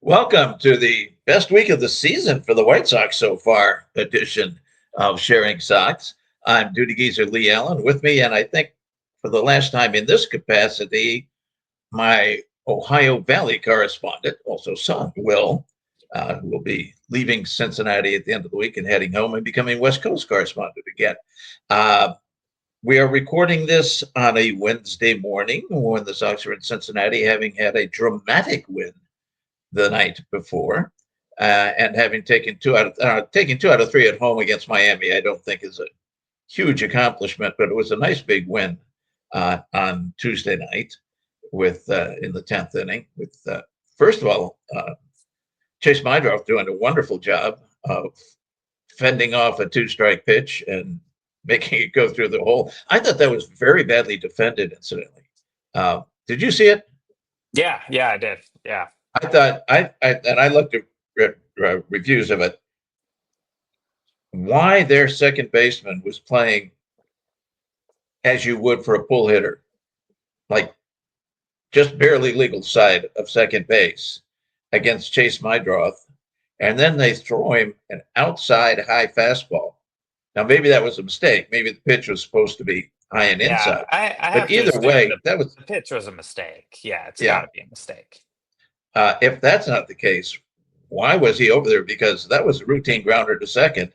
Welcome to the best week of the season for the White Sox so far edition of Sharing Sox. I'm duty geezer Leigh Allan with me, and I think for the last time in this capacity, my Ohio Valley correspondent, also son, who will be leaving Cincinnati at the end of the week and heading home and becoming West Coast correspondent again. Uh, we are recording this on a Wednesday morning when the Sox are in Cincinnati, having had a dramatic win the night before, and having taken taking 2 out of 3 at home against Miami. I don't think is a huge accomplishment, but it was a nice big win on Tuesday night with in the 10th inning. With first of all, Chase Meidroff doing a wonderful job of fending off a 2-strike pitch and making it go through the hole. I thought that was very badly defended, incidentally. Did you see it? Yeah, I did. Yeah. I thought I looked at reviews of it. Why their second baseman was playing as you would for a pull hitter, like just barely legal side of second base against Chase Meidroff, and then they throw him an outside high fastball. Now maybe that was a mistake. Maybe the pitch was supposed to be high and inside. I but either way, that was the pitch was a mistake. Yeah, it's yeah. got to be a mistake. If that's not the case, why was he over there? Because that was a routine grounder to second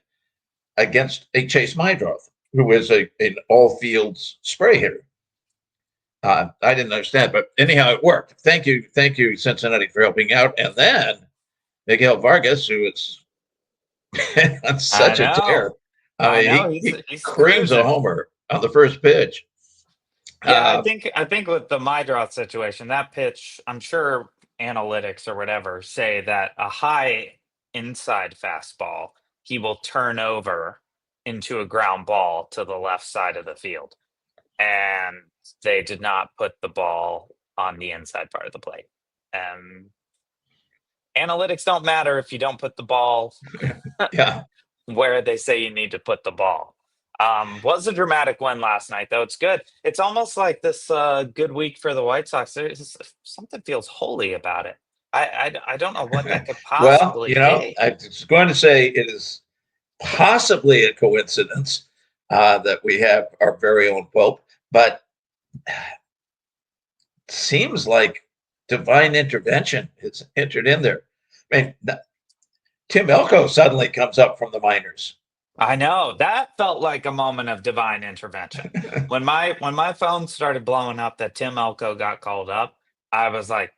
against a Chase Meidroff, who is an all fields spray hitter. I didn't understand, but anyhow, it worked. Thank you, Cincinnati, for helping out. And then Miguel Vargas, who is on such a tear. I mean, he creams a homer on the first pitch. Yeah, I think with the Meidroff situation, that pitch, I'm sure analytics or whatever say that a high inside fastball he will turn over into a ground ball to the left side of the field, and they did not put the ball on the inside part of the plate. Analytics don't matter if you don't put the ball where they say you need to put the ball. Was a dramatic win last night, though. It's good. It's almost like this good week for the White Sox. Something feels holy about it. I don't know what that could possibly be. I was going to say it is possibly a coincidence that we have our very own Pope, but it seems like divine intervention has entered in there. I mean, Tim Elko suddenly comes up from the minors. I know that felt like a moment of divine intervention. when my phone started blowing up that Tim Elko got called up, I was like,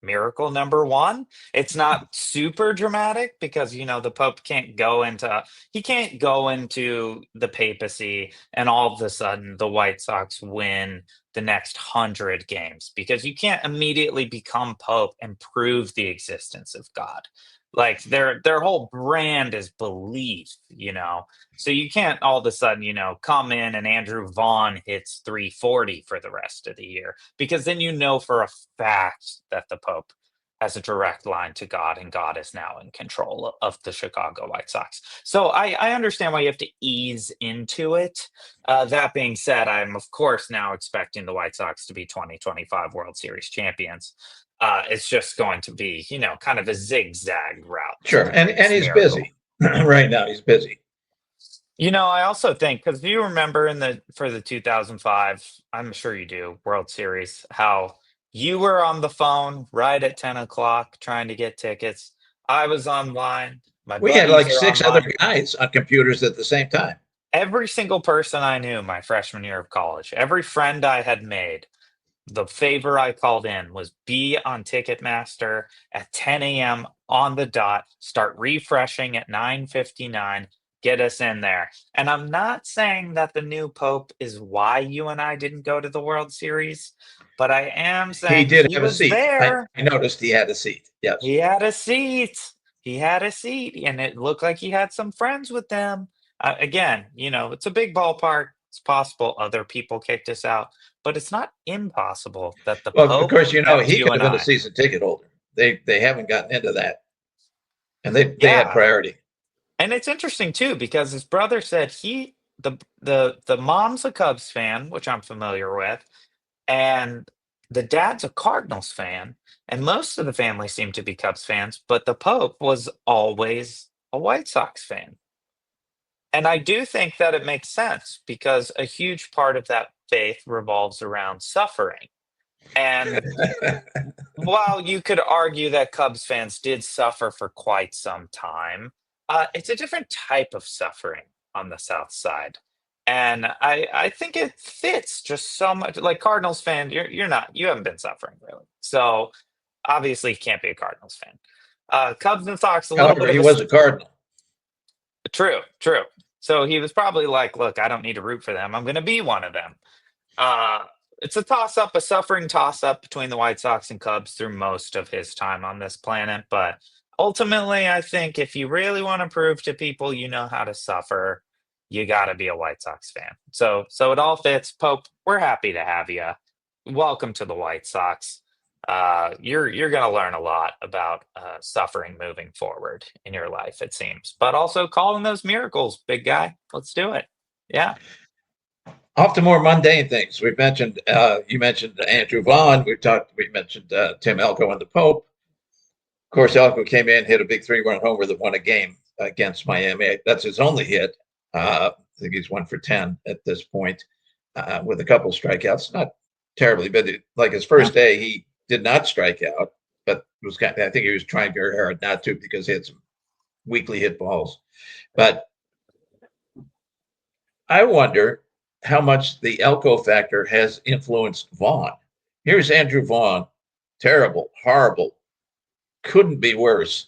miracle number one. It's not super dramatic because the Pope can't go into the papacy and all of a sudden the White Sox win the next 100 games, because you can't immediately become Pope and prove the existence of God. Like their whole brand is belief, so you can't all of a sudden, come in and Andrew Vaughn hits 340 for the rest of the year, because then for a fact that the Pope has a direct line to God, and God is now in control of the Chicago White Sox. So I understand why you have to ease into it. That being said, I'm of course now expecting the White Sox to be 2025 World Series champions. It's just going to be, kind of a zigzag route. Sure, and he's busy right now. He's busy. I also think, because do you remember for the 2005, I'm sure you do, World Series, how you were on the phone right at 10 o'clock trying to get tickets. I was online. We had like 6 other guys on computers at the same time. Every single person I knew my freshman year of college, every friend I had made, the favor I called in was be on Ticketmaster at 10 a.m. on the dot, start refreshing at 9:59, get us in there. And I'm not saying that the new Pope is why you and I didn't go to the World Series, but I am saying he did have a seat. There. I noticed he had a seat. Yes. He had a seat. And it looked like he had some friends with them. Again, it's a big ballpark. It's possible other people kicked us out, but it's not impossible that the Pope. Of course, he could have been a season ticket holder. They haven't gotten into that, and they had priority. And it's interesting too, because his brother said the mom's a Cubs fan, which I'm familiar with, and the dad's a Cardinals fan, and most of the family seemed to be Cubs fans, but the Pope was always a White Sox fan. And I do think that it makes sense because a huge part of that faith revolves around suffering. And while you could argue that Cubs fans did suffer for quite some time, it's a different type of suffering on the South Side. And I think it fits just so much. Like Cardinals fan, you're not, you haven't been suffering really. So obviously you can't be a Cardinals fan. Cubs and Sox, a little However, bit he of a was a Cardinal. true, true. So he was probably like, look, I don't need to root for them. I'm going to be one of them. Uh, it's a toss up, a suffering toss up between the White Sox and Cubs through most of his time on this planet. But ultimately, I think if you really want to prove to people you know how to suffer, you got to be a White Sox fan. So it all fits. Pope, we're happy to have you. Welcome to the White Sox. You're going to learn a lot about suffering moving forward in your life, it seems. But also calling those miracles, big guy. Let's do it. Yeah. Off to more mundane things. We've mentioned you mentioned Andrew Vaughn. We mentioned Tim Elko and the Pope. Of course, Elko came in, hit a big 3-run homer that won a game against Miami. That's his only hit. I think he's 1 for 10 at this point with a couple strikeouts. Not terribly, but like his first day, he did not strike out. But I think he was trying very hard not to because he had some weakly hit balls. But I wonder how much the Elko factor has influenced Vaughn. Here's Andrew Vaughn, terrible, horrible, couldn't be worse.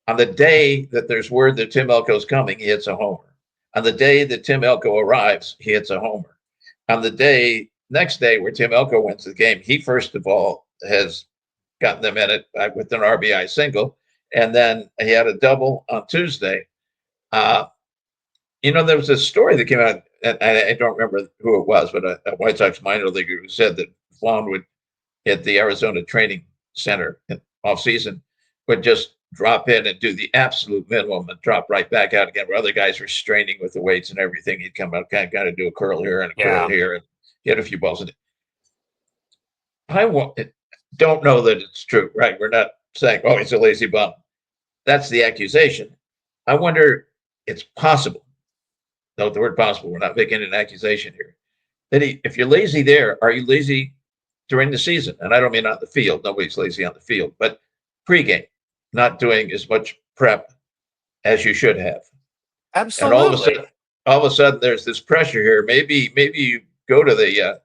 On the day that there's word that Tim Elko's coming, he hits a homer. On the day that Tim Elko arrives, he hits a homer. On the next day where Tim Elko wins the game, he first of all has gotten them in it with an RBI single, and then he had a double on Tuesday. There was a story that came out, and I don't remember who it was, but a White Sox minor leaguer who said that Vaughn would, at the Arizona Training Center in off season, would just drop in and do the absolute minimum and drop right back out again, where other guys were straining with the weights and everything. He'd come out, kind of do a curl here and a curl here, and hit a few balls in it. I don't know that it's true, right? We're not saying, oh, he's a lazy bum. That's the accusation. I wonder, it's possible. Note the word possible. We're not making an accusation here. That if you're lazy there, are you lazy during the season? And I don't mean on the field. Nobody's lazy on the field, but pregame, not doing as much prep as you should have. Absolutely. And all of a sudden, there's this pressure here. Maybe you go to the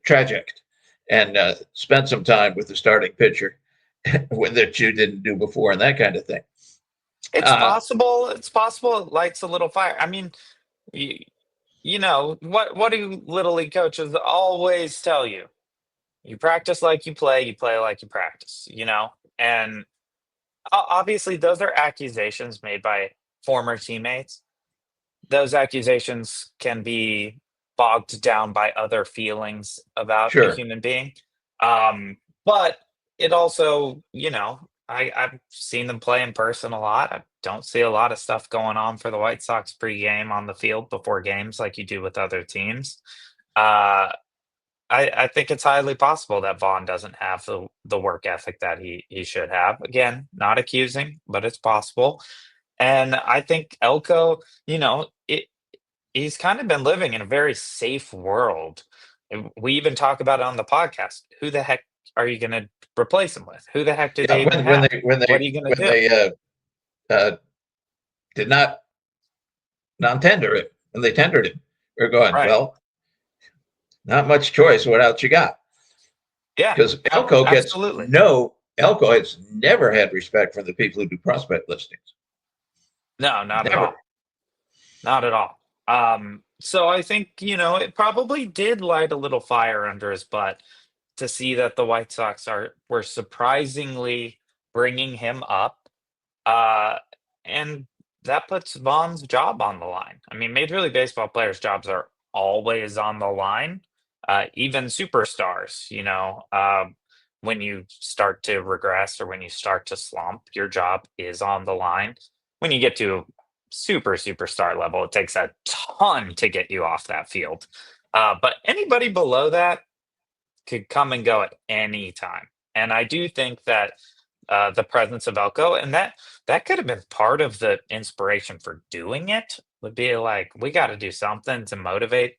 traject, and spend some time with the starting pitcher that you didn't do before, and that kind of thing. It's possible. It's possible it lights a little fire. I mean, you know what do little league coaches always tell you? You practice like you play like you practice, And obviously those are accusations made by former teammates. Those accusations can be bogged down by other feelings about a human being. But it also, I've seen them play in person a lot. I don't see a lot of stuff going on for the White Sox pregame on the field before games like you do with other teams. I think it's highly possible that Vaughn doesn't have the work ethic that he should have. Again, not accusing, but it's possible. And I think Elko, he's kind of been living in a very safe world. And we even talk about it on the podcast. Who the heck are you going to replace him with? Who the heck did they even have? What are you going to do? They did not non-tender it, and they tendered him. We're going, well, not much choice. What else you got? Yeah, because Elko Elko has never had respect for the people who do prospect listings. No, not at all. Not at all. So I think, it probably did light a little fire under his butt to see that the White Sox were surprisingly bringing him up. And that puts Vaughn's job on the line. I mean, Major League Baseball players' jobs are always on the line. Even superstars, when you start to regress or when you start to slump, your job is on the line. When you get to superstar level, it takes a ton to get you off that field. But anybody below that could come and go at any time. And I do think that the presence of Elko, and that could have been part of the inspiration for doing it, would be like, we got to do something to motivate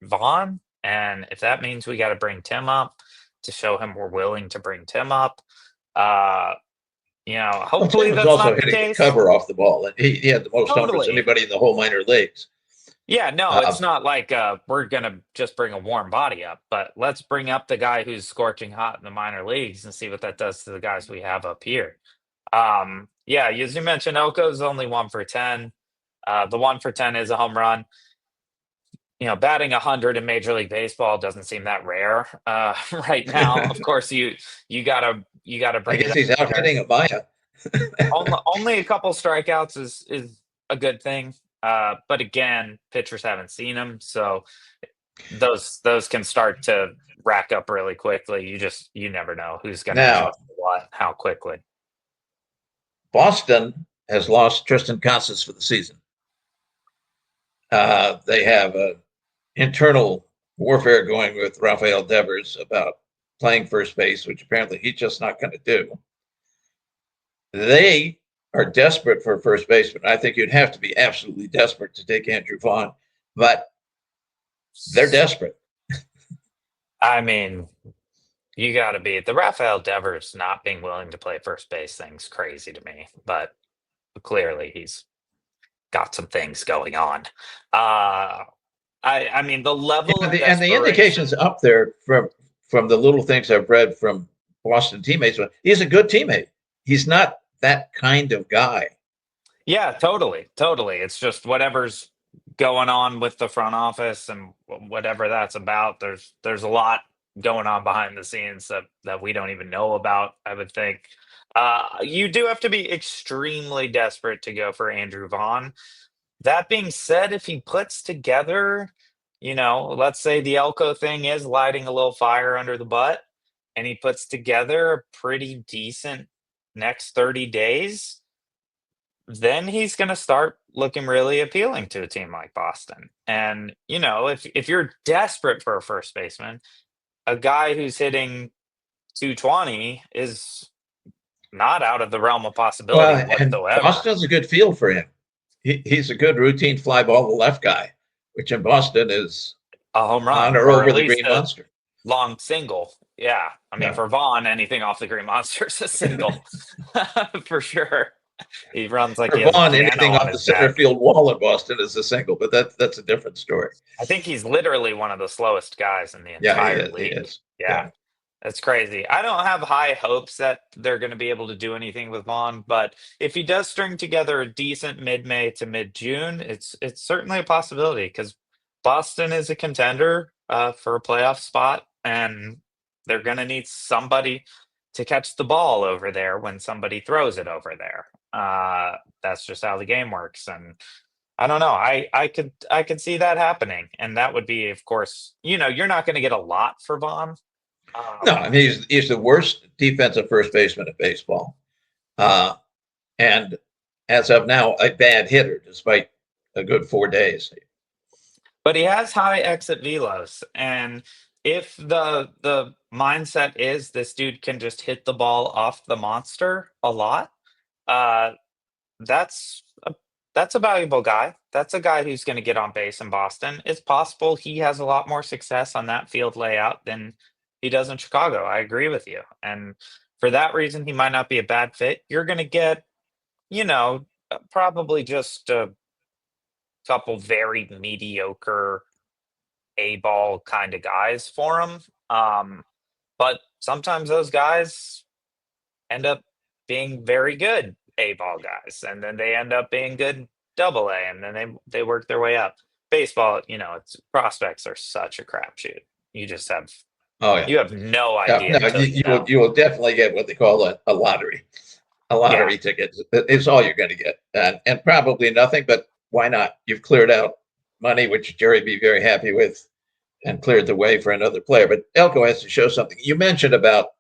Vaughn. And if that means we got to bring Tim up to show him we're willing to bring Tim up, uh, Well, hopefully Tim was that's also not the hitting the case. cover off the ball, and he had the most numbers of Totally. anybody in the whole minor leagues. Yeah, no, Um, it's not like we're gonna just bring a warm body up, but let's bring up the guy who's scorching hot in the minor leagues and see what that does to the guys we have up here. Yeah, as you mentioned, Elko's only 1 for 10. The 1 for 10 is a home run. Batting 100 in Major League Baseball doesn't seem that rare right now. Of course, you gotta I bring it guess up. he's out hitting a Maya. Only a couple strikeouts is a good thing. But again, pitchers haven't seen him, so those can start to rack up really quickly. You never know who's going to Now, adjust what, how quickly. Boston has lost Tristan Casas for the season. They have an internal warfare going with Rafael Devers about playing first base, which apparently he's just not going to do. They are desperate for a first baseman. I think you'd have to be absolutely desperate to take Andrew Vaughn, but they're desperate. I mean, you got to be the Rafael Devers not being willing to play first base thing's crazy to me, but clearly he's got some things going on. I mean the level of And the indications desperation. up there from the little things I've read from Boston teammates, he's a good teammate. He's not that kind of guy. Yeah, totally, totally. It's just whatever's going on with the front office and whatever that's about. There's a lot going on behind the scenes that we don't even know about, I would think. You do have to be extremely desperate to go for Andrew Vaughn. That being said, if he puts together, let's say the Elko thing is lighting a little fire under the butt, and he puts together a pretty decent next 30 days, then he's going to start looking really appealing to a team like Boston. And, if you're desperate for a first baseman, a guy who's hitting 220 is not out of the realm of possibility Well, and whatsoever. Boston's a good field for him. He's a good routine fly ball to left guy, which in Boston is A home on run, or or at over the least Green a Monster. long single. Yeah. I mean, Yeah. for Vaughn, anything off the Green Monster is a single for sure. He runs like For he has a Vaughn, piano anything on off the his center back. field wall in Boston is a single, but that's a different story. I think he's literally one of the slowest guys in the Yeah, he entire is. He league. is. Yeah. Yeah. That's crazy. I don't have high hopes that they're going to be able to do anything with Vaughn, but if he does string together a decent mid-May to mid-June, it's certainly a possibility because Boston is a contender for a playoff spot, and they're going to need somebody to catch the ball over there when somebody throws it over there. That's just how the game works, and I don't know. I could see that happening, and that would be, of course, you're not going to get a lot for Vaughn. No, I mean he's the worst defensive first baseman in baseball, and as of now, a bad hitter despite a good 4 days. But he has high exit velos, and if the mindset is this dude can just hit the ball off the monster a lot, uh, that's that's a valuable guy. That's a guy who's going to get on base in Boston. It's possible he has a lot more success on that field layout than he does in Chicago. I agree with you, and for that reason, he might not be a bad fit. You're going to get, probably just a couple very mediocre A ball kind of guys for him. But sometimes those guys end up being very good A ball guys, and then they end up being good double A, and then they work their way up. Baseball, it's prospects are such a crapshoot. You just have Oh yeah. you have no Yeah, idea no, until you know. you will definitely get what they call a lottery. A Yeah, lottery ticket is all you're going to get, and probably nothing. But why not? You've cleared out money, which Jerry be very happy with, and cleared the way for another player. But Elko has to show something. You mentioned about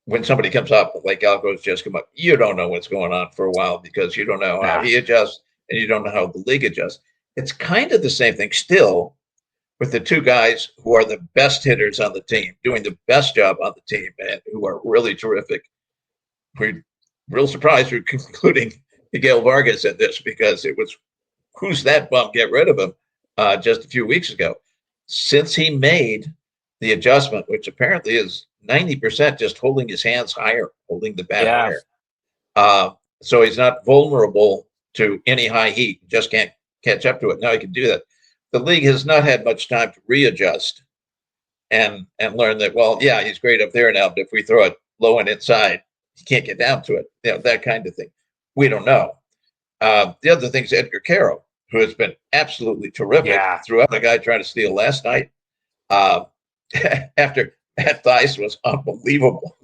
when somebody comes up, like Elko's just come up, you don't know what's going on for a while because you don't know how nah, he adjusts and you don't know how the league adjusts. It's kind of the same thing still with the two guys who are the best hitters on the team, doing the best job on the team, and who are really terrific. We're real surprised we're concluding Miguel Vargas in this because it was who's that bum? Get rid of him just a few weeks ago. Since he made the adjustment, which apparently is 90% just holding his hands higher, holding the bat Yeah. higher. So he's not vulnerable to any high heat, just can't catch up to it. Now he can do that. The league has not had much time to readjust and learn that, well, yeah, he's great up there now, but if we throw it low and inside, he can't get down to it. That kind of thing. We don't know. The other thing is Edgar Caro, who has been absolutely terrific throughout. The guy trying to steal last night after that Theis was unbelievable.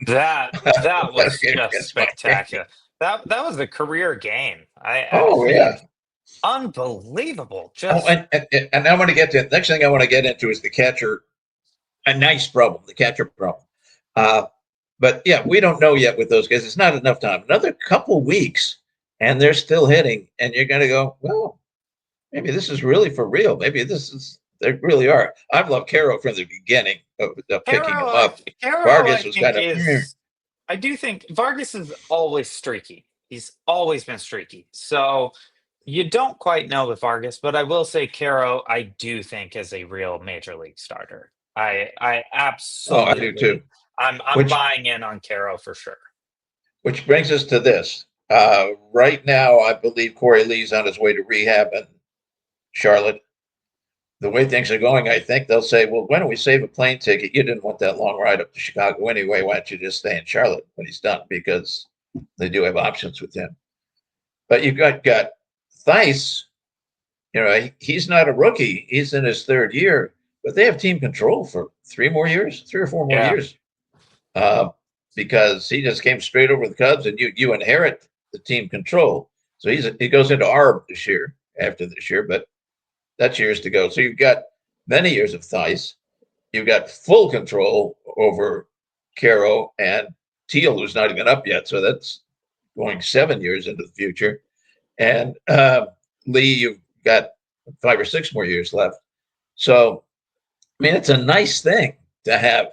That was just spectacular. That was a career game. Unbelievable. Just and I want to get to next thing I want to get into is the catcher. A nice problem, the catcher problem. But yeah, we don't know yet with those guys. It's not enough time. Another couple weeks, and they're still hitting, and you're going to go, well, maybe this is really for real. Maybe they really are. I've loved Caro from the beginning of picking him up. Vargas was kind of. I do think Vargas is always streaky. He's always been streaky. So you don't quite know with Vargas, but I will say Caro, I do think is a real major league starter. I absolutely. I do too. I'm buying in on Caro for sure. Which brings us to this. Right now, I believe Corey Lee's on his way to rehab in Charlotte. The way things are going, I think they'll say, well, why don't we save a plane ticket? You didn't want that long ride up to Chicago anyway. Why don't you just stay in Charlotte when he's done? Because they do have options with him. But you've got Theis. He's not a rookie. He's in his third year, but they have team control for 3 or 4 more years. Because he just came straight over the Cubs, and you inherit the team control. So he goes into ARB after this year, but that's years to go. So you've got many years of Theis. You've got full control over Caro and Teal, who's not even up yet. So that's going 7 years into the future. And Lee, you've got 5 or 6 more years left. So, I mean, it's a nice thing to have.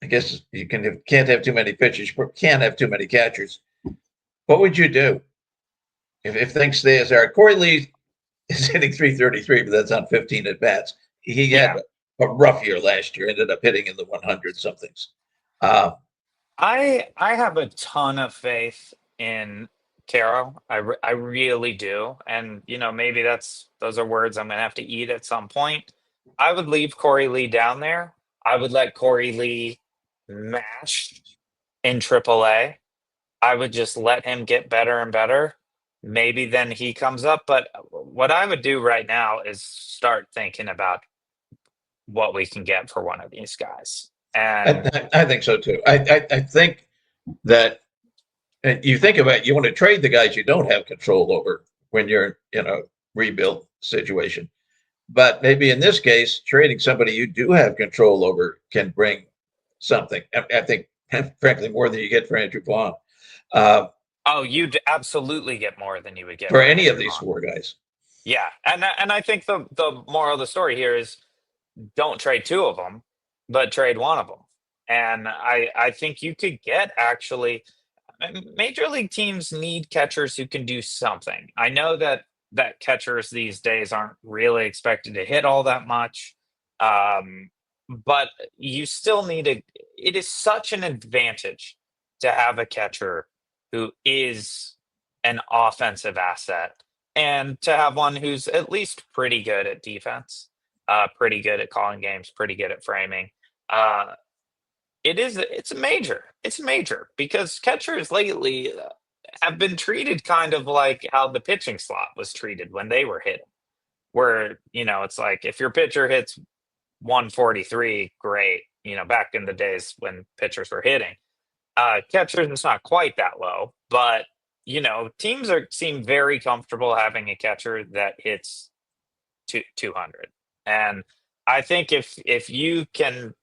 I guess you can't have too many pitchers, can't have too many catchers. What would you do if things stay as they are? Corey Lee is hitting 333, but that's on 15 at bats. He had a rough year last year, ended up hitting in the 100 somethings. I have a ton of faith in Caro. I really do. And, maybe those are words I'm going to have to eat at some point. I would leave Corey Lee down there. I would let Corey Lee mash in AAA. I would just let him get better and better. Maybe then he comes up. But what I would do right now is start thinking about what we can get for one of these guys. And I think so too. I think that you think about you want to trade the guys you don't have control over when you're in a rebuild situation. But maybe in this case, trading somebody you do have control over can bring something. I think, frankly, more than you get for Andrew Vaughn. You'd absolutely get more than you would get for any of these 4 guys. Yeah, and I think the moral of the story here is don't trade 2 of them, but trade 1 of them. And I think you could get actually major league teams need catchers who can do something. I know that catchers these days aren't really expected to hit all that much. But you still need it is such an advantage to have a catcher who is an offensive asset and to have one who's at least pretty good at defense, pretty good at calling games, pretty good at framing. It's major because catchers lately have been treated kind of like how the pitching slot was treated when they were hitting, where, it's like if your pitcher hits 143, great. Back in the days when pitchers were hitting, catchers, it's not quite that low, but teams seem very comfortable having a catcher that hits 200. And I think if you can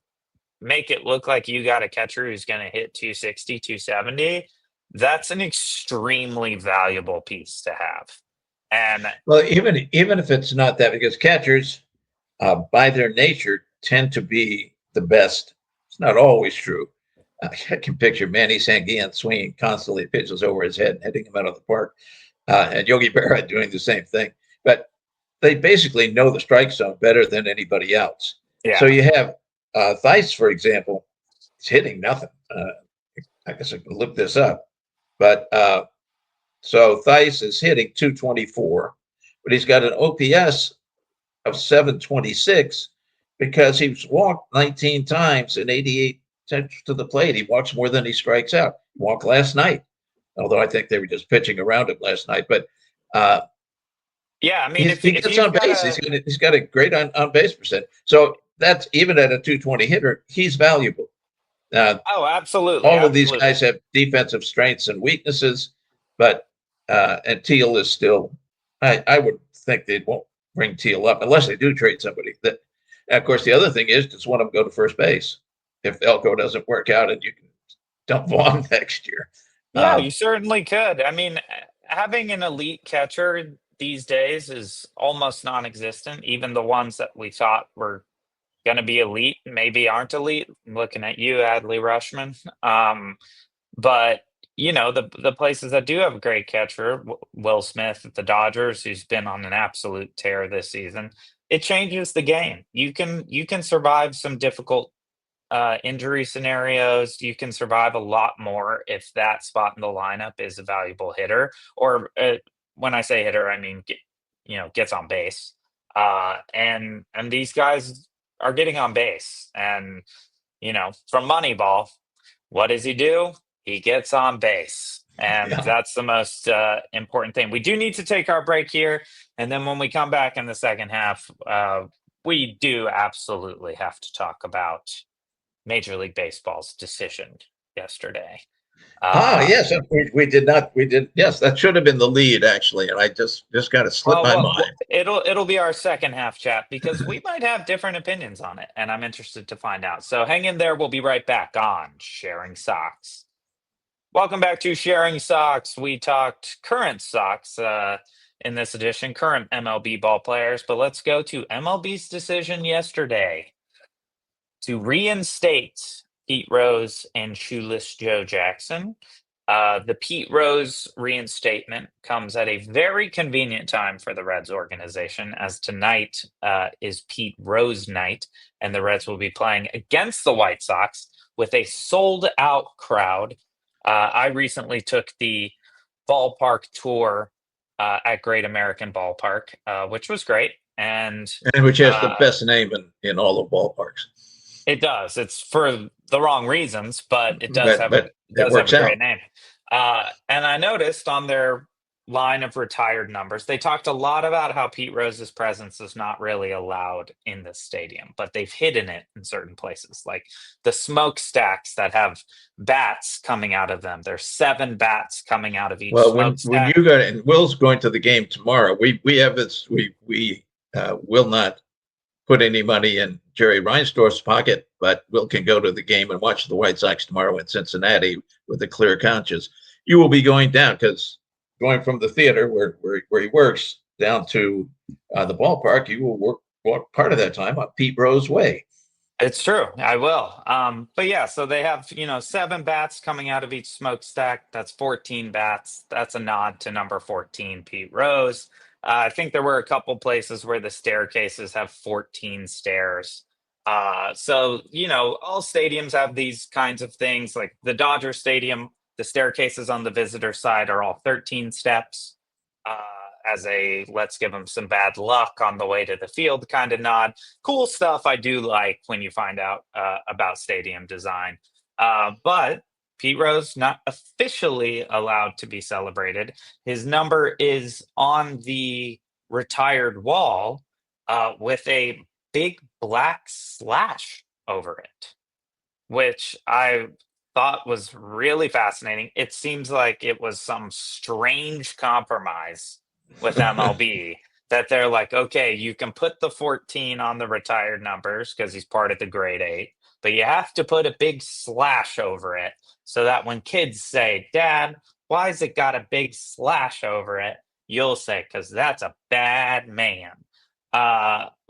make it look like you got a catcher who's going to hit 260, 270, that's an extremely valuable piece to have. And Well, even if it's not that, because catchers, by their nature, tend to be the best. It's not always true. I can picture Manny Sanguillen swinging constantly pitches over his head and hitting him out of the park, and Yogi Berra doing the same thing. But they basically know the strike zone better than anybody else. So yeah, you have Theis, for example, is hitting nothing. I guess I can look this up, but so Theis is hitting 224, but he's got an OPS of 726 because he's walked 19 times and 88 attempts to the plate. He walks more than he strikes out. He walked last night, although I think they were just pitching around him last night. But uh, yeah. I mean, he if gets you've on got base. He's got a great on base percent. So that's even at a 220 hitter, he's valuable. oh, absolutely, All of these absolutely. guys have defensive strengths and weaknesses, but and Teal is still. I would think they won't bring Teal up unless they do trade somebody. That, of course, the other thing is just one of them go to first base if Elko doesn't work out and you can dump Vaughn next year. Yeah, you certainly could. I mean, having an elite catcher these days is almost non-existent. Even the ones that we thought were going to be elite maybe aren't elite. I'm looking at you, Adley Rushman. But the places that do have a great catcher, Will Smith at the Dodgers, who's been on an absolute tear this season. It changes the game. You can survive some difficult injury scenarios. You can survive a lot more if that spot in the lineup is a valuable hitter. Or when I say hitter, I mean gets on base. And these guys are getting on base. And from Moneyball, what does he do? He gets on base. And Yeah. that's the most important thing. We do need to take our break here. And then when we come back in the second half, we do absolutely have to talk about Major League Baseball's decision yesterday. Uh, Yes, we did not. We did. Yes, that should have been the lead actually, and I just got to slip my well, mind. it'll be our second half chat because we might have different opinions on it, and I'm interested to find out. So hang in there. We'll be right back on Sharing Socks. Welcome back to Sharing Socks. We talked current Sox in this edition, current MLB ball players, but let's go to MLB's decision yesterday to reinstate Pete Rose and Shoeless Joe Jackson. The Pete Rose reinstatement comes at a very convenient time for the Reds organization, as tonight is Pete Rose night, and the Reds will be playing against the White Sox with a sold out crowd. I recently took the ballpark tour at Great American Ballpark, which was great. And And which has the uh, best name in all the ballparks. it does. It's for the wrong reasons, but it does But have a but it works great out. name. And I noticed on their line of retired numbers, they talked a lot about how Pete Rose's presence is not really allowed in the stadium, but they've hidden it in certain places, like the smokestacks that have bats coming out of them. There's 7 bats coming out of each Well, when smokestack. you go and Will's going to the game tomorrow, we have this. We will not put any money in Jerry Reinsdorf's pocket, but Will can go to the game and watch the White Sox tomorrow in Cincinnati with a clear conscience. You will be going down because going from the theater where he works down to the ballpark, you will walk part of that time on Pete Rose Way. It's true. I will. But yeah, so they have, 7 bats coming out of each smokestack. That's 14 bats. That's a nod to number 14, Pete Rose. I think there were a couple places where the staircases have 14 stairs. So, all stadiums have these kinds of things. Like the Dodger Stadium, the staircases on the visitor side are all 13 steps. As a let's give them some bad luck on the way to the field kind of nod. Cool stuff I do like when you find out about stadium design. But Pete Rose not officially allowed to be celebrated. His number is on the retired wall with a big black slash over it, which I thought was really fascinating. It seems like it was some strange compromise with MLB that they're like, okay, you can put the 14 on the retired numbers because he's part of the grade 8, but you have to put a big slash over it so that when kids say, Dad, why has it got a big slash over it? you'll say, because that's a bad man.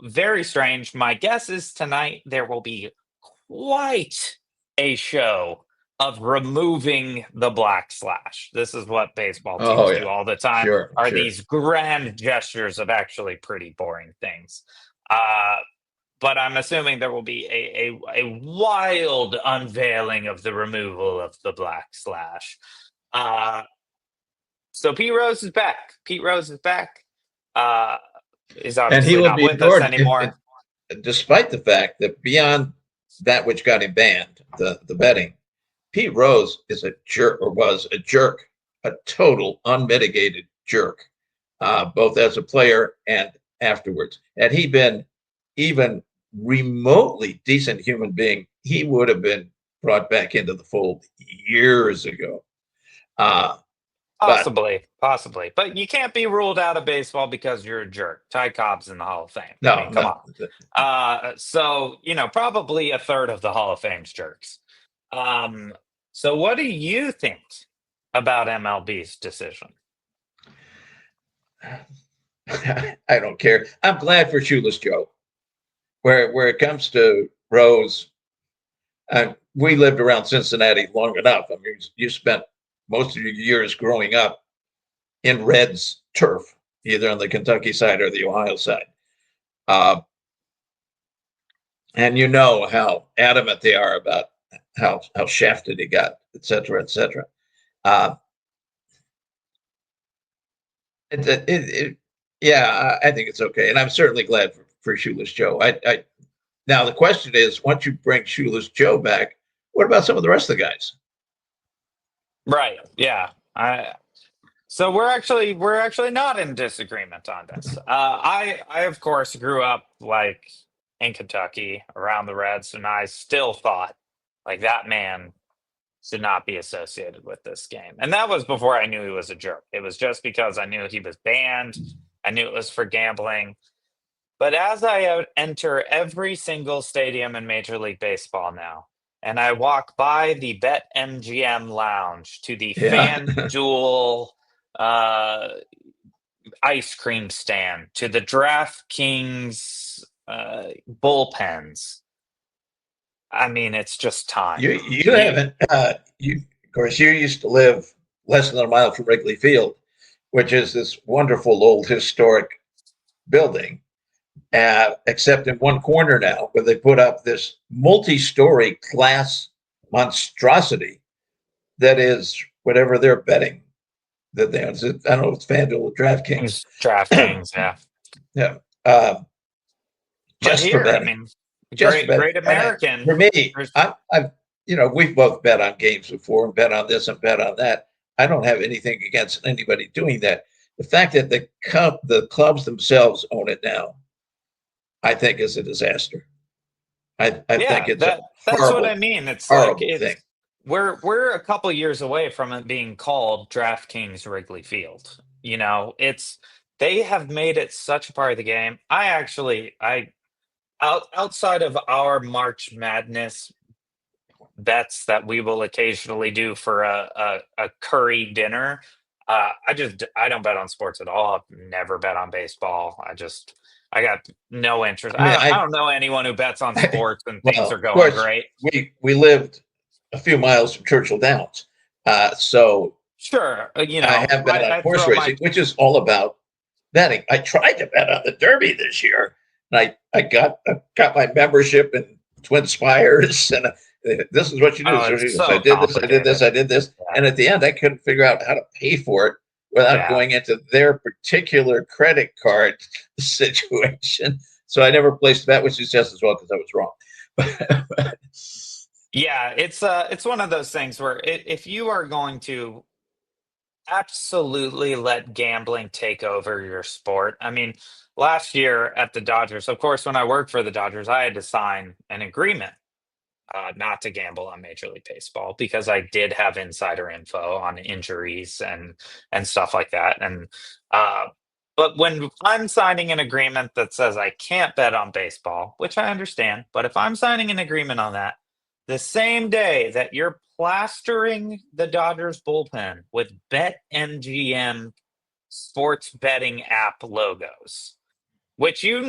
Very strange. My guess is tonight there will be quite a show of removing the black slash. This is what baseball Oh teams do yeah, all the time, sure, are sure. these grand gestures of actually pretty boring things. Uh, but I'm assuming there will be a wild unveiling of the removal of the black slash. Uh, so Pete Rose is back. Pete Rose is back. Uh, is And he obviously would not be with us adored anymore. despite the fact that beyond that which got him banned, the betting, Pete Rose is a jerk, or was a jerk, a total unmitigated jerk, both as a player and afterwards. Had he been even remotely decent human being, he would have been brought back into the fold years ago. Uh, but Possibly. But you can't be ruled out of baseball because you're a jerk. Ty Cobb's in the Hall of Fame. I no, mean, come no. on. So, probably a third of the Hall of Fame's jerks. So what do you think about MLB's decision? I don't care. I'm glad for Shoeless Joe. Where it comes to Rose, we lived around Cincinnati long enough. I mean, you spent most of your years growing up in Reds turf, either on the Kentucky side or the Ohio side. And you know how adamant they are about how shafted he got, et cetera, et cetera. Uh, yeah, I think it's okay. And I'm certainly glad for Shoeless Joe. Now, the question is, once you bring Shoeless Joe back, what about some of the rest of the guys? Right. Yeah. So we're actually not in disagreement on this. I of course grew up like in Kentucky around the Reds, and I still thought like that man should not be associated with this game. And that was before I knew he was a jerk. It was just because I knew he was banned. I knew it was for gambling. But as I enter every single stadium in Major League Baseball now, and I walk by the BetMGM lounge to the Yeah. FanDuel uh, ice cream stand to the DraftKings bullpens. I mean, it's just time. You haven't you of course you used to live less than a mile from Wrigley Field, which is this wonderful old historic building, except in one corner now where they put up this multi-story glass monstrosity that is whatever they're betting that they own. I don't know if it's FanDuel or DraftKings. It's DraftKings, yeah. Yeah. But Just for here, I betting. mean, Just for betting. Great American. For me, I've we've both bet on games before and bet on this and bet on that. I don't have anything against anybody doing that. The fact that the clubs themselves own it now, I think, is a disaster. I think it's a that's what I mean. It's like horrible thing. we're a couple years away from it being called DraftKings Wrigley Field. They have made it such a part of the game. Outside of our March Madness bets that we will occasionally do for a curry dinner, I don't bet on sports at all. I've never bet on baseball. I got no interest. I mean, I don't know anyone who bets on sports and things are of going course, great. we lived a few miles from Churchill Downs, so Sure, I have bet on I horse throw racing, which is all about betting. I tried to bet on the Derby this year, and I got my membership in Twin Spires, and this is what you do. Oh, it's So I so did this, I did this, complicated. I did this, Yeah. and at the end, I couldn't figure out how to pay for it without Yeah. going into their particular credit card situation. So I never placed a bet, which is just as well because I was wrong. Yeah, it's one of those things where if you are going to absolutely let gambling take over your sport. I mean, last year at the Dodgers, of course, when I worked for the Dodgers, I had to sign an agreement not to gamble on Major League Baseball because I did have insider info on injuries and stuff like that. And but when I'm signing an agreement that says I can't bet on baseball, which I understand, but if I'm signing an agreement on that, the same day that you're plastering the Dodgers bullpen with BetMGM sports betting app logos, which your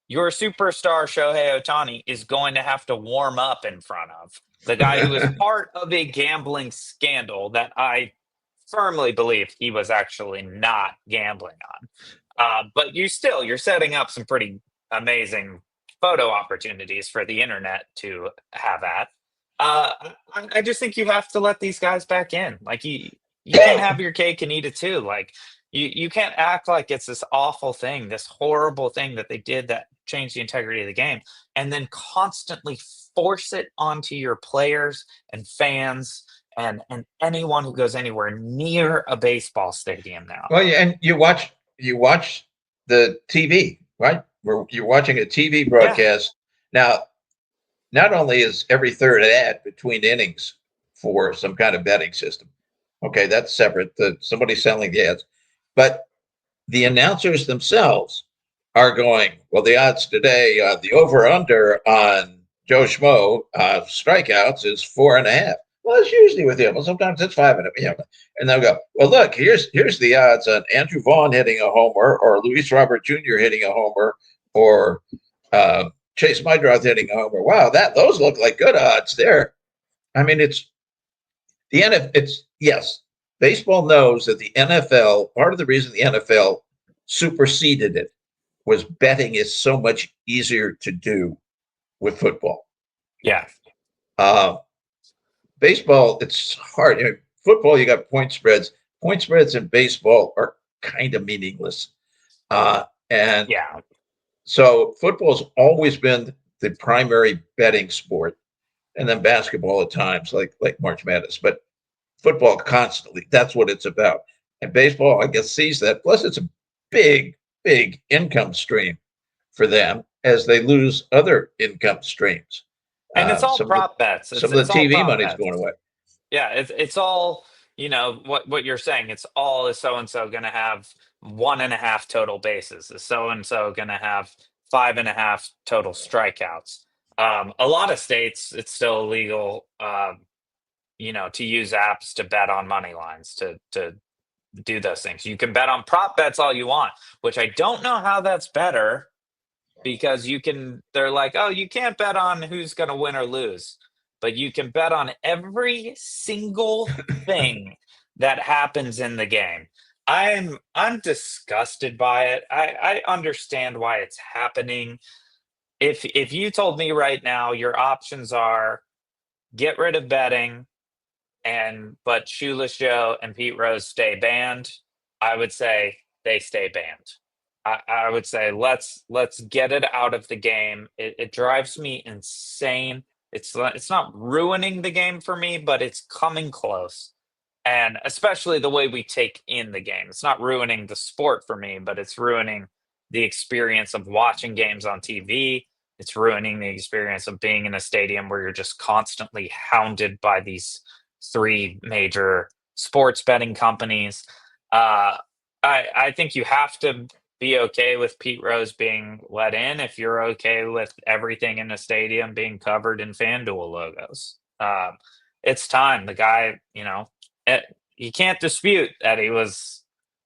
superstar Shohei Ohtani is going to have to warm up in front of. The guy who is part of a gambling scandal that I firmly believe he was actually not gambling on. But you're setting up some pretty amazing photo opportunities for the internet to have at. I just think you have to let these guys back in. Like you can't have your cake and eat it too. Like you can't act like it's this awful thing, this horrible thing that they did that changed the integrity of the game, and then constantly force it onto your players and fans and anyone who goes anywhere near a baseball stadium now. Well, yeah, and you watch the TV, right? Where you're watching a TV broadcast. Now, not only is every third ad between innings for some kind of betting system. Okay, that's separate. Somebody's selling the ads. But the announcers themselves are going, well, the odds today, the over-under on Joe Schmo strikeouts is 4.5. Well, it's usually with him. Well, sometimes it's 5.5. And they'll go, well, look, here's the odds on Andrew Vaughn hitting a homer, or Luis Robert Jr. hitting a homer, or Chase Meidroth hitting a homer. Wow, those look like good odds there. I mean, it's the NFL. Yes, baseball knows that the NFL. Part of the reason the NFL superseded it was betting is so much easier to do with football. Yeah. Baseball, it's hard. Football, you got point spreads. Point spreads in baseball are kind of meaningless. And Yeah. So football's always been the primary betting sport, and then basketball at times, like March Madness. But football constantly, that's what it's about. And baseball, I guess, sees that. Plus, it's a big, big income stream for them as they lose other income streams. And it's all prop bets. Some of the TV money's going away. Yeah, it's all, what you're saying. It's all, is so and so going to have 1.5 total bases? Is so and so going to have 5.5 total strikeouts? A lot of states, it's still illegal, to use apps to bet on money lines, to do those things. You can bet on prop bets all you want, which I don't know how that's better, because they're like, oh, you can't bet on who's going to win or lose, but you can bet on every single thing that happens in the game. I'm disgusted by it. I understand why it's happening. If you told me right now your options are get rid of betting but Shoeless Joe and Pete Rose stay banned, I would say they stay banned. I would say let's get it out of the game. It drives me insane. It's not ruining the game for me, but it's coming close. And especially the way we take in the game. It's not ruining the sport for me, but it's ruining the experience of watching games on TV. It's ruining the experience of being in a stadium where you're just constantly hounded by these 3 major sports betting companies. I think you have to be okay with Pete Rose being let in if you're okay with everything in the stadium being covered in FanDuel logos. It's time. The guy, you can't dispute that he was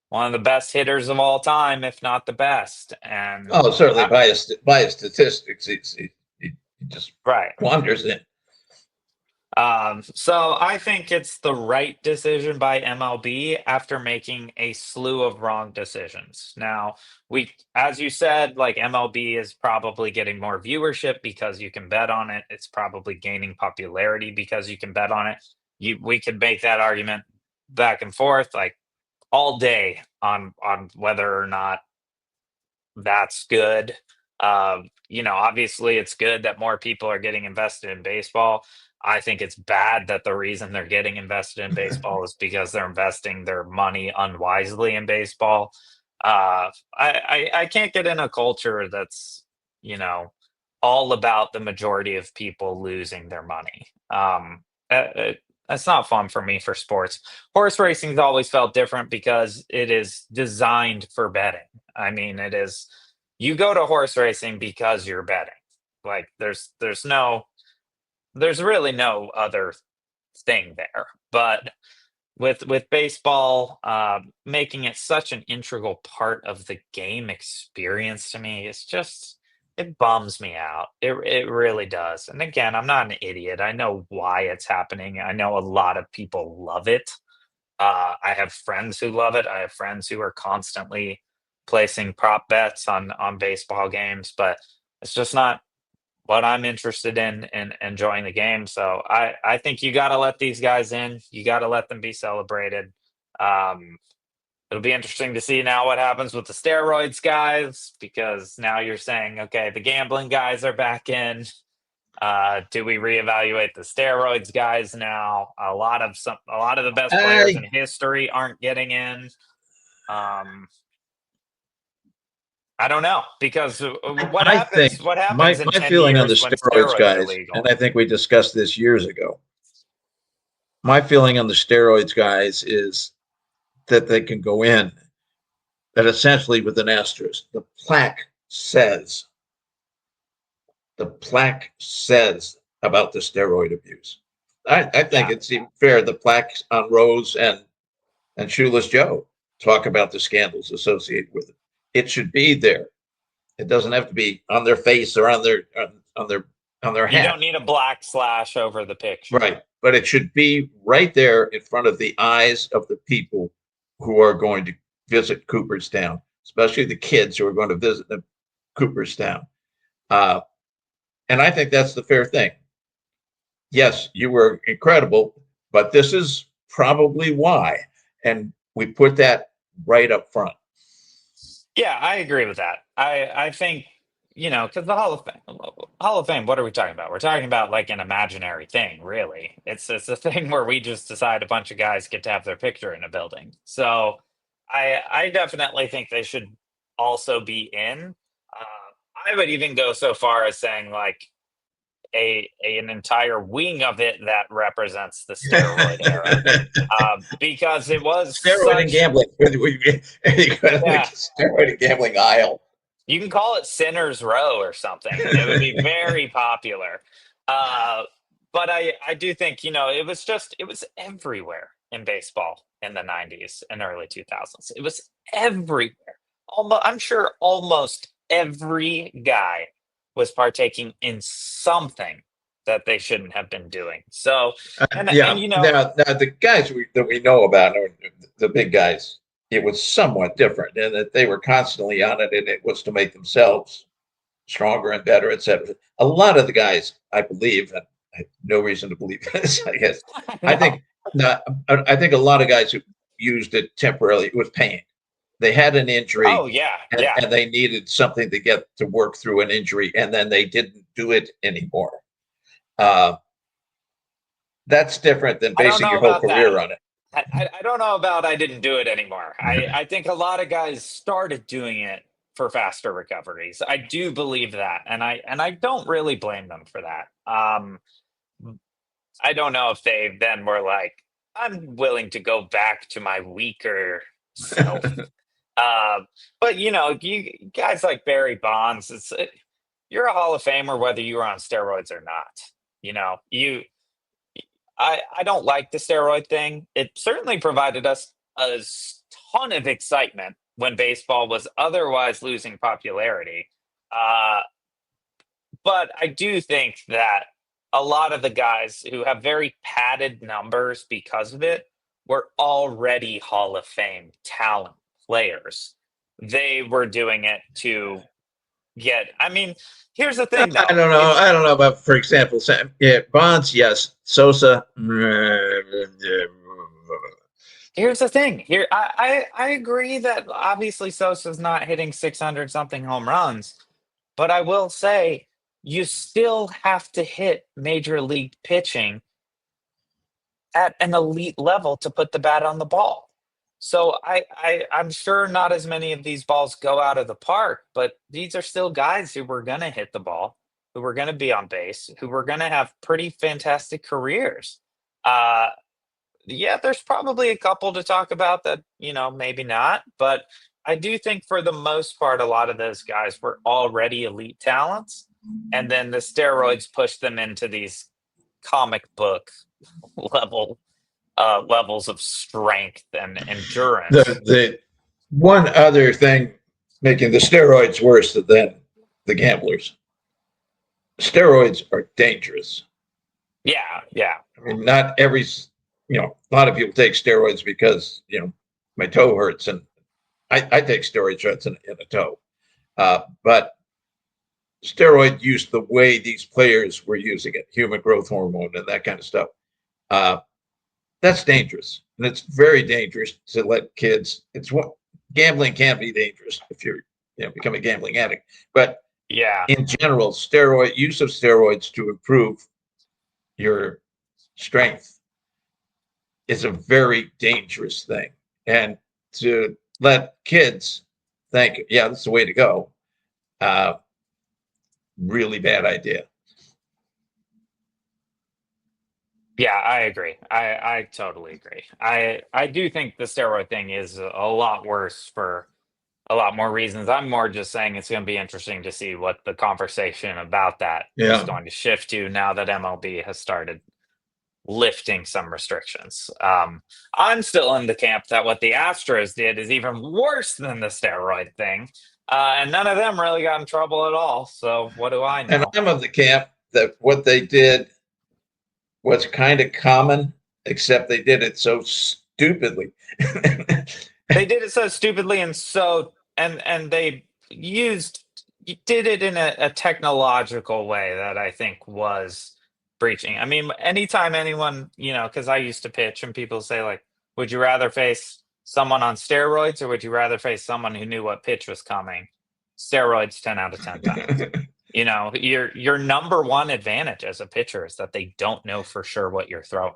one of the best hitters of all time, if not the best. And certainly by his statistics, he just wanders in. So I think it's the right decision by MLB after making a slew of wrong decisions. Now, as you said, like, MLB is probably getting more viewership because you can bet on it. It's probably gaining popularity because you can bet on it. We could make that argument back and forth like all day on whether or not that's good. Obviously it's good that more people are getting invested in baseball. I think it's bad that the reason they're getting invested in baseball is because they're investing their money unwisely in baseball. I can't get in a culture that's, all about the majority of people losing their money. That's not fun for me for sports. Horse racing's always felt different because it is designed for betting. I mean, it is, you go to horse racing because you're betting. Like, there's really no other thing there. But with baseball making it such an integral part of the game experience to me, it bums me out. It really does. And again, I'm not an idiot. I know why it's happening. I know a lot of people love it. I have friends who love it. I have friends who are constantly placing prop bets on baseball games, but it's just not what I'm interested in enjoying the game. So I think you got to let these guys in. You got to let them be celebrated. Um, it'll be interesting to see now what happens with the steroids guys, because now you're saying, okay, the gambling guys are back in. Do we reevaluate the steroids guys now? A lot of the best players in I history aren't getting in. Um, I don't know, because what I happens? think What my happens in my 10 feeling on the years when steroids steroids are guys, and legal? I think we discussed this years ago. My feeling on the steroids guys is that they can go in, that essentially with an asterisk, says the plaque says about the steroid abuse. I think Yeah, it's even fair. The plaques on Rose and Shoeless Joe talk about the scandals associated with it. It should be there. It doesn't have to be on their face or on their on their you don't hat, need a black slash over the picture. right? But it should be right there in front of the eyes of the people who are going to visit Cooperstown, especially the kids who are going to visit the Cooperstown. Uh, and I think that's the fair thing. Yes, you were incredible, but this is probably why. And we put that right up front. Yeah, I agree with that. I think, because the Hall of Fame, what are we talking about? We're talking about like an imaginary thing, really. It's a thing where we just decide a bunch of guys get to have their picture in a building. So I definitely think they should also be in. I would even go so far as saying like an entire wing of it that represents the steroid era, because it was Steroid and such. gambling. You got like Yeah, steroid and gambling aisle. you can call it Sinners Row or something, and it would be very popular. Uh, but I do think, it was everywhere in baseball in the 90s and early 2000s. It was everywhere. I'm sure almost every guy was partaking in something that they shouldn't have been doing. So, and Yeah. Now the guys that we know about, or the big guys, it was somewhat different, and that they were constantly on it, and it was to make themselves stronger and better, etc. A lot of the guys, I believe, and I have no reason to believe this, I guess. I no. think I think a lot of guys who used it temporarily, it was pain. They had an Oh injury, yeah, yeah. and they needed something to get to work through an injury, and then they didn't do it anymore. Uh, that's different than I don't basing know your whole about that. career on it. I don't know about I didn't do it anymore. I think a lot of guys started doing it for faster recoveries. I do believe that, and I don't really blame them for that. I don't know if they then were like, I'm willing to go back to my weaker self. Uh, but you guys like Barry Bonds, you're a Hall of Famer whether you were on steroids or not. You know, you I don't like the steroid thing. It certainly provided us ton of excitement when baseball was otherwise losing popularity. Uh, but I do think that a lot of the guys who have very padded numbers because of it were already Hall of Fame talent players. They were doing it to I mean, here's the thing I though. don't know. It's I don't know about, for example, yeah, Bonds, yes. Sosa, Here's the thing. I agree that obviously Sosa's not hitting 600 something home runs, but I will say you still have to hit major league pitching at an elite level to put the bat on the ball. So I'm sure not as many of these balls go out of the park, but these are still guys who were gonna hit the ball, who were gonna be on base, who were gonna have pretty fantastic careers. Uh, yeah, there's probably a couple to talk about that, maybe not. But I do think for the most part, a lot of those guys were already elite talents. And then the steroids pushed them into these comic book level levels of strength and endurance. The one other thing making the steroids worse than the gamblers. Steroids are dangerous. Yeah, yeah. I mean, not every, a lot of people take steroids because, my toe hurts and I take steroid shots in a toe. But steroid use, the way these players were using it, human growth hormone and that kind of stuff, that's dangerous. And it's very dangerous to let kids, gambling can be dangerous if you're, become a gambling addict. But yeah, in general, use of steroids to improve your strength is a very dangerous thing. And to let kids think, yeah, that's the way to go, really bad idea. Yeah, I agree. I totally agree. I do think the steroid thing is a lot worse for a lot more reasons. I'm more just saying it's going to be interesting to see what the conversation about that is Yeah. going to shift to now that MLB has started lifting some restrictions. I'm still in the camp that what the Astros did is even worse than the steroid thing. And none of them really got in trouble at all. So what do I And know? I'm of the camp that what they did was kind of common, except they did it so stupidly. They did it so stupidly and they did it in a technological way that I think was breaching. I mean, anytime anyone, because I used to pitch and people say like, would you rather face someone on steroids or would you rather face someone who knew what pitch was coming? Steroids 10 out of 10 times. Your number one advantage as a pitcher is that they don't know for sure what you're throwing.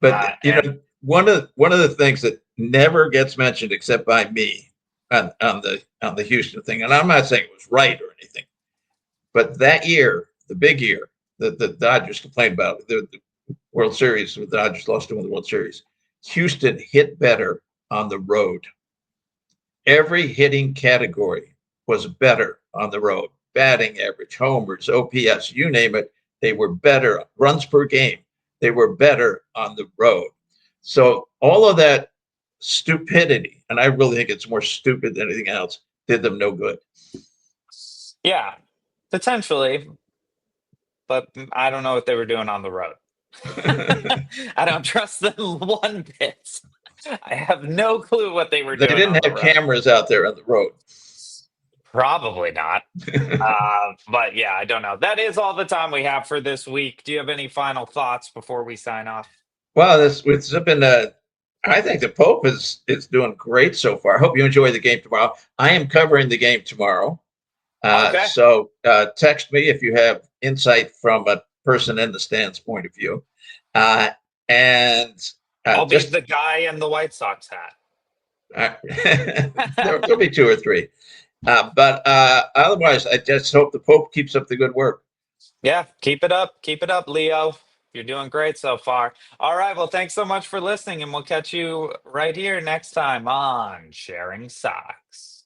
But And one of the things that never gets mentioned except by me on the Houston thing, and I'm not saying it was right or anything, but that year, the big year that the Dodgers complained about, the World Series, the Dodgers lost to win the World Series. Houston hit better on the road. Every hitting category was better on the road. Batting average, homers, OPS, you name it, they were better. Runs per game, they were better on the road. So all of that stupidity, and I really think it's more stupid than anything else, did them no good. yeah, potentially, but I don't know what they were doing on the road. I don't trust them one bit. I have no clue what they were They doing on didn't the have road. cameras out there on the road. Probably not. But yeah, I don't know. That is all the time we have for this week. Do you have any final thoughts before we sign off? Well, it's been I think the Pope is doing great so far. I hope you enjoy the game tomorrow. I am covering the game tomorrow. Okay. So text me if you have insight from a person in the stands point of view. And I'll be just the guy in the White Sox hat. there'll be two or three. But otherwise, I just hope the Pope keeps up the good work. Yeah, keep it up. Keep it up, Leo. You're doing great so far. All right. Well, thanks so much for listening, and we'll catch you right here next time on Sharing Socks.